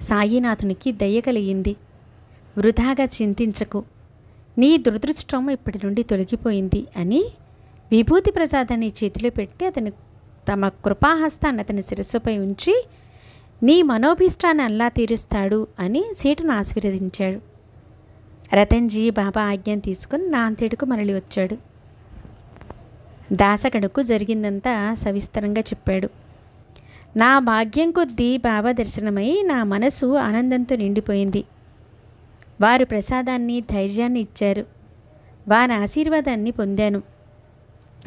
సాయినాథునికి దయ కలిగింది. వృధాగా చింతించకు, నీ దురదృష్టం ఇప్పటి నుండి తొలగిపోయింది అని విభూతి ప్రసాదాన్ని చేతిలో పెట్టి తమ కృపాహస్తాన్ని అతని శిరస్సుపై ఉంచి నీ మనోభీష్టాన్ని అల్లా తీరుస్తాడు అని సేటును ఆశీర్వదించాడు. రతన్జీ బాబా ఆజ్ఞను తీసుకుని నాందేడుకు మరలి వచ్చాడు. దాసగడుకు జరిగిందంతా సవిస్తరంగా చెప్పాడు. నా భాగ్యం కొద్దీ బాబా దర్శనమై నా మనసు ఆనందంతో నిండిపోయింది. వారు ప్రసాదాన్ని, ధైర్యాన్ని ఇచ్చారు. వారి ఆశీర్వాదాన్ని పొందాను.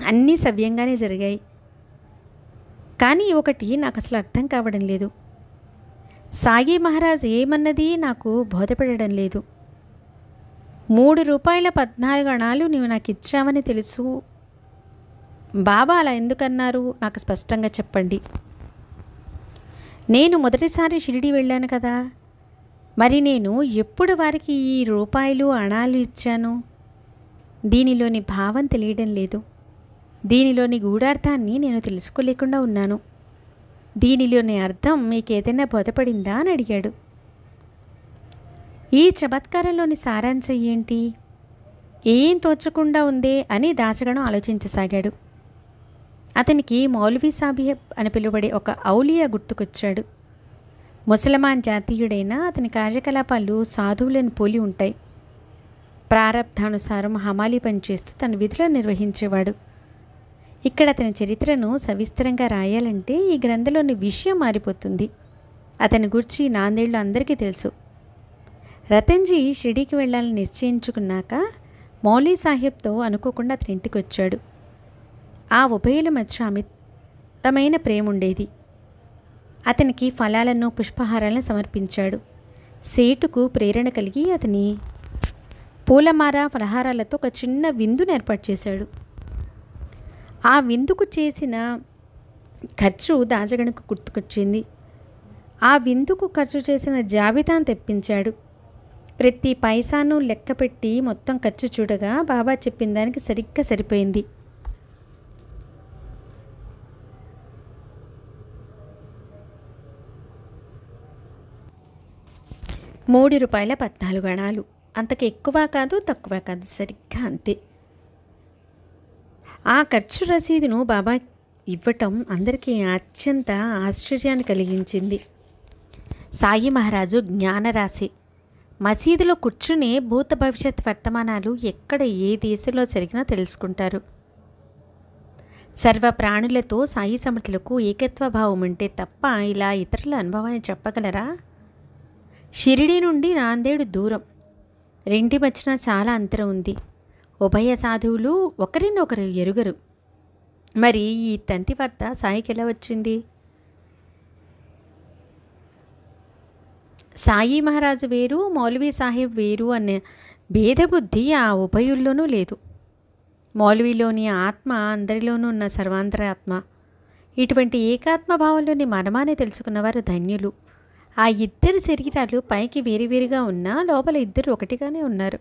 అన్నీ సవ్యంగానే జరిగాయి. కానీ ఒకటి నాకు అసలు అర్థం కావడం లేదు. సాయి మహారాజ్ ఏమన్నది నాకు బోధపడడం లేదు. 3 రూపాయల 14 అణాలు నీవు నాకు ఇచ్చావని తెలుసు. బాబా అలా ఎందుకన్నారు? నాకు స్పష్టంగా చెప్పండి. నేను మొదటిసారి షిరిడి వెళ్ళాను కదా, మరి నేను ఎప్పుడు వారికి ఈ రూపాయలు అణాలు ఇచ్చాను? దీనిలోని భావం తెలియడం లేదు. దీనిలోని గూఢార్థాన్ని నేను తెలుసుకోలేకుండా ఉన్నాను. దీనిలోని అర్థం మీకేదైనా బోధపడిందా అని అడిగాడు. ఈ చమత్కారంలోని సారాంశం ఏంటి? ఏం తోచకుండా ఉందే అని దాసగణం ఆలోచించసాగాడు. అతనికి మౌలవీ సాహెబ్ అని పిలువబడే ఒక ఔలియా గుర్తుకొచ్చాడు. ముసల్మాన్ జాతీయుడైన అతని కార్యకలాపాలు సాధువులను పోలి ఉంటాయి. ప్రారబ్ధానుసారం హమాలీ పనిచేస్తూ తన విధులను నిర్వహించేవాడు. ఇక్కడ అతని చరిత్రను సవిస్తరంగా రాయాలంటే ఈ గ్రంథంలోని విషయం మారిపోతుంది. అతని గురించి నాందేళ్లు అందరికీ తెలుసు. రతన్జీ షిరిడీకి వెళ్ళాలని నిశ్చయించుకున్నాక మౌలీ సాహెబ్తో అనుకోకుండా అతని ఇంటికి వచ్చాడు. ఆ ఉభయుల మధ్య అమితమైన ప్రేమ ఉండేది. అతనికి ఫలాలను, పుష్పహారాలను సమర్పించాడు. సేటుకు ప్రేరణ కలిగి అతని పూలమార, ఫలహారాలతో ఒక చిన్న విందును ఏర్పాటు చేశాడు. ఆ విందుకు చేసిన ఖర్చు దాసగణకు గుర్తుకొచ్చింది. ఆ విందుకు ఖర్చు చేసిన జాబితాను తెప్పించాడు. ప్రతి పైసాను లెక్కపెట్టి మొత్తం ఖర్చు చూడగా బాబా చెప్పిన దానికి సరిగ్గా సరిపోయింది. 3 రూపాయల 14 అణాలు. అంతకు ఎక్కువ కాదు, తక్కువ కాదు, సరిగ్గా అంతే. ఆ ఖర్చు రసీదును బాబా ఇవ్వటం అందరికీ అత్యంత ఆశ్చర్యాన్ని కలిగించింది. సాయి మహారాజు జ్ఞానరాశి. మసీదులో కూర్చునే భూత భవిష్యత్ వర్తమానాలు ఎక్కడ ఏ దేశంలో జరిగినా తెలుసుకుంటారు. సర్వ ప్రాణులతో సాయి సమర్థులకు ఏకత్వ భావం ఉంటే తప్ప ఇలా ఇతరుల అనుభవాన్ని చెప్పగలరా? షిరిడి నుండి నాందేడు దూరం. రెండి మధ్యన చాలా అంతరం ఉంది. ఉభయ సాధువులు ఒకరినొకరు ఎరుగరు. మరి ఈ తంతి వార్త సాయికి ఎలా వచ్చింది? సాయి మహారాజు వేరు, మౌలవీ సాహెబ్ వేరు అనే భేదబుద్ధి ఆ ఉభయుల్లోనూ లేదు. మౌలవీలోని ఆత్మ అందరిలోనూ ఉన్న సర్వాంతరాత్మ. ఇటువంటి ఏకాత్మభావంలోని మనమానే తెలుసుకున్నవారు ధన్యులు. ఆ ఇద్దరు శరీరాలు పైకి వేరువేరుగా ఉన్నా లోపల ఇద్దరు ఒకటిగానే ఉన్నారు.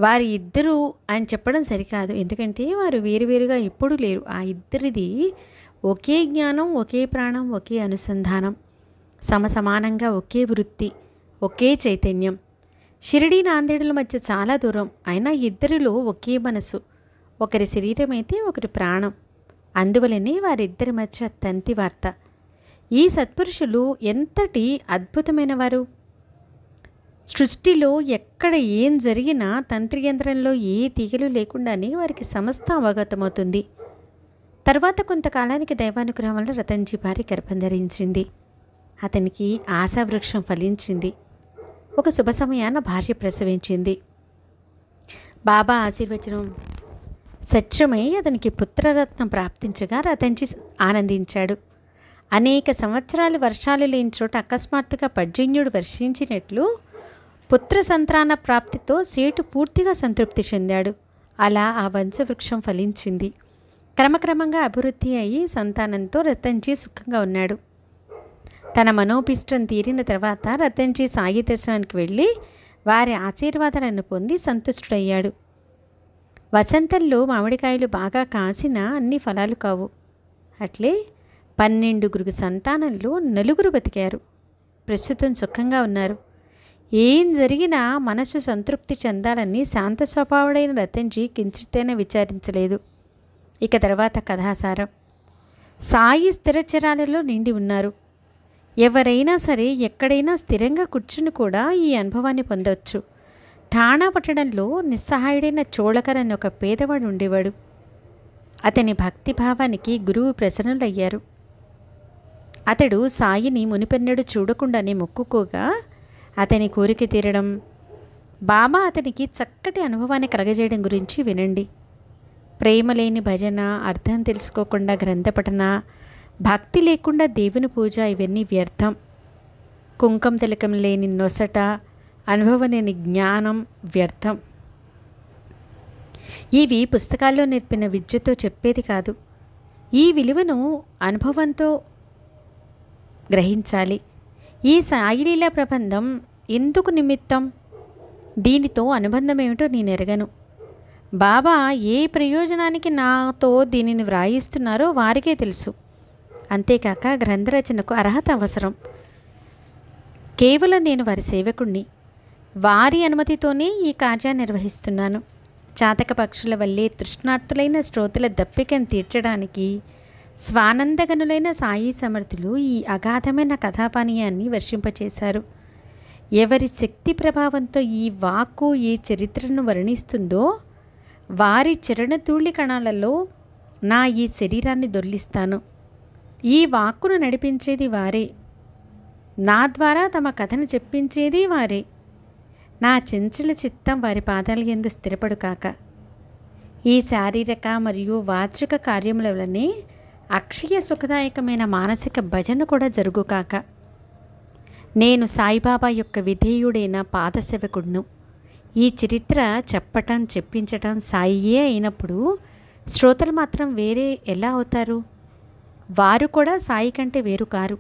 వారి ఇద్దరు అని చెప్పడం సరికాదు, ఎందుకంటే వారు వేరువేరుగా ఎప్పుడూ లేరు. ఆ ఇద్దరిది ఒకే జ్ఞానం, ఒకే ప్రాణం, ఒకే అనుసంధానం, సమసమానంగా ఒకే వృత్తి, ఒకే చైతన్యం. షిరిడి నాందేడుల మధ్య చాలా దూరం, అయినా ఇద్దరిలో ఒకే మనసు. ఒకరి శరీరం అయితే ఒకరి ప్రాణం. అందువలనే వారిద్దరి మధ్య తంతి వార్త. ఈ సత్పురుషులు ఎంతటి అద్భుతమైన వారు! సృష్టిలో ఎక్కడ ఏం జరిగినా తంత్రయంత్రంలో ఏ తీగలు లేకుండానే వారికి సమస్త అవగతమవుతుంది. తర్వాత కొంతకాలానికి దైవానుగ్రహం వల్ల రతన్జీ భార్య గర్భం ధరించింది. అతనికి ఆశావృక్షం ఫలించింది. ఒక శుభ సమయాన భార్య ప్రసవించింది. బాబా ఆశీర్వచనం సత్యమై అతనికి పుత్రరత్నం ప్రాప్తించగా రతన్జీ ఆనందించాడు. అనేక సంవత్సరాలు వర్షాలు లేని చోట అకస్మాత్తుగా పర్జన్యుడు వర్షించినట్లు పుత్ర సంతాన ప్రాప్తితో సేటు పూర్తిగా సంతృప్తి చెందాడు. అలా ఆ వంశవృక్షం ఫలించింది. క్రమక్రమంగా అభివృద్ధి అయి సంతానంతో రతన్జీ సుఖంగా ఉన్నాడు. తన మనోభిష్టం తీరిన తర్వాత రతన్జీ సాయి దర్శనానికి వెళ్ళి వారి ఆశీర్వాదాలను పొంది సంతుష్టుడయ్యాడు. వసంతంలో మామిడికాయలు బాగా కాసినా అన్ని ఫలాలు కావు. అట్లే 12 సంతానంలో 4 బతికారు. ప్రస్తుతం సుఖంగా ఉన్నారు. ఏం జరిగినా మనసు సంతృప్తి చెందాలని శాంత స్వభావుడైన రతన్జీ కించితైనా విచారించలేదు. ఇక తర్వాత కథాసారం. సాయి స్థిరచరాలలో నిండి ఉన్నారు. ఎవరైనా సరే ఎక్కడైనా స్థిరంగా కూర్చుని కూడా ఈ అనుభవాన్ని పొందవచ్చు. ఠాణా పట్టణంలో నిస్సహాయుడైన చోళకర్ అని ఒక పేదవాడు ఉండేవాడు. అతని భక్తిభావానికి గురువు ప్రసన్నులయ్యారు. అతడు సాయిని మునిపెన్నడు చూడకుండానే మొక్కుకోగా అతని కోరిక తీరడం, బాబా అతనికి చక్కటి అనుభవాన్ని కలగజేయడం గురించి వినండి. ప్రేమ లేని భజన, అర్థం తెలుసుకోకుండా గ్రంథపఠన, భక్తి లేకుండా దేవుని పూజ ఇవన్నీ వ్యర్థం. కుంకం తిలకం లేని నొసట, అనుభవం లేని జ్ఞానం వ్యర్థం. ఇవి పుస్తకాల్లో నేర్పిన విద్యతో చెప్పేది కాదు. ఈ విలువను అనుభవంతో గ్రహించాలి. ఈ సాయిలీలా ప్రబంధం ఎందుకు నిమిత్తం, దీనితో అనుబంధం ఏమిటో నేను ఎరగను. బాబా ఏ ప్రయోజనానికి నాతో దీనిని వ్రాయిస్తున్నారో వారికే తెలుసు. అంతేకాక గ్రంథరచనకు అర్హత అవసరం. కేవలం నేను వారి సేవకుణ్ణి. వారి అనుమతితోనే ఈ కార్యాన్ని నిర్వహిస్తున్నాను. చాతక పక్షుల వల్లే తృష్ణార్తులైన శ్రోతల దప్పికను తీర్చడానికి స్వానందగనులైన సాయి సమర్థులు ఈ అగాధమైన కథాపానీయాన్ని వర్షింపచేశారు. ఎవరి శక్తి ప్రభావంతో ఈ వాక్కు ఈ చరిత్రను వర్ణిస్తుందో వారి చరణధూళి కణాలలో నా ఈ శరీరాన్ని దొర్లిస్తాను. ఈ వాక్కును నడిపించేది వారే. నా ద్వారా తమ కథను చెప్పించేది వారే. నా చంచల చిత్తం వారి పాదాల యందు స్థిరపడు కాక. ఈ శారీరక మరియు వాచిక కార్యముల వలనే అక్షయ సుఖదాయకమైన మానసిక భజన కూడా జరుగుకాక. నేను సాయిబాబా యొక్క విధేయుడైన పాదసేవకుడును. ఈ చరిత్ర చెప్పటం చెప్పించటం సాయియే అయినప్పుడు శ్రోతలు మాత్రం వేరే ఎలా అవుతారు? వారు కూడా సాయి కంటే వేరు కారు.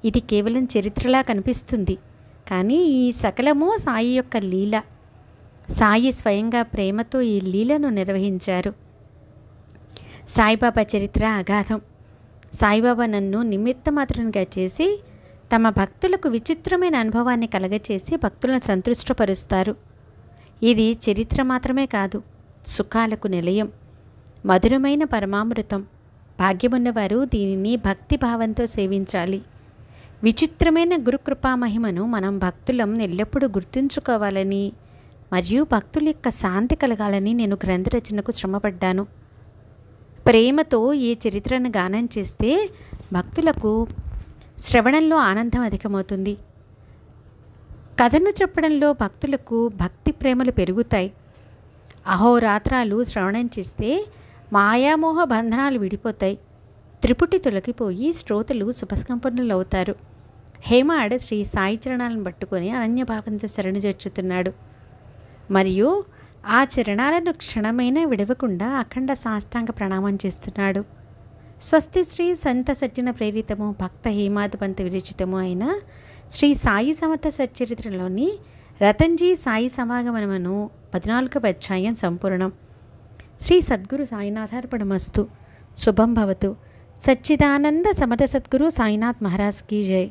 ఇది కేవలం చరిత్రలా కనిపిస్తుంది, కానీ ఈ సకలము సాయి యొక్క లీల. సాయి స్వయంగా ప్రేమతో ఈ లీలను నిర్వహించారు. సాయిబాబా చరిత్ర అగాధం. సాయిబాబా నన్ను నిమిత్తమాత్రంగా చేసి తమ భక్తులకు విచిత్రమైన అనుభవాన్ని కలగచేసి భక్తులను సంతృష్టపరుస్తారు. ఇది చరిత్ర మాత్రమే కాదు, సుఖాలకు నిలయం, మధురమైన పరమామృతం. భాగ్యమున్నవారు దీనిని భక్తి భావంతో సేవించాలి. విచిత్రమైన గురుకృపా మహిమను మనం భక్తులం ఎల్లప్పుడూ గుర్తుంచుకోవాలని మరియు భక్తుల యొక్క శాంతి కలగాలని నేను గ్రంథరచనకు శ్రమపడ్డాను. ప్రేమతో ఈ చరిత్రను గానం చేస్తే భక్తులకు శ్రవణంలో ఆనందం అధికమవుతుంది. కథను చెప్పడంలో భక్తులకు భక్తి ప్రేమలు పెరుగుతాయి. అహోరాత్రాలు శ్రవణం చేస్తే మాయామోహ బంధనాలు విడిపోతాయి. త్రిపుటి తొలగిపోయి శ్రోతలు శుభసంపన్నులవుతారు. హేమాడ్ శ్రీ సాయి చరణాలను పట్టుకొని అనన్యభావంతో శరణుజొచ్చుతున్నాడు మరియు ఆ చరణాలను క్షణమైనా విడవకుండా అఖండ సాష్టాంగ ప్రణామం చేస్తున్నాడు. స్వస్తి శ్రీ సంత సజ్జన ప్రేరితము భక్త హేమాద్ పంత విరచితము అయిన శ్రీ సాయి సమర్థ సచ్చరిత్రలోని రతన్జీ సాయి సమాగమనమును 14వ అధ్యాయం సంపూర్ణం. శ్రీ సద్గురు సాయినాథార్పణమస్తు. శుభం భవతు. సచ్చిదానంద సమర్థ సద్గురు సాయినాథ్ మహారాజ్ కీ జై.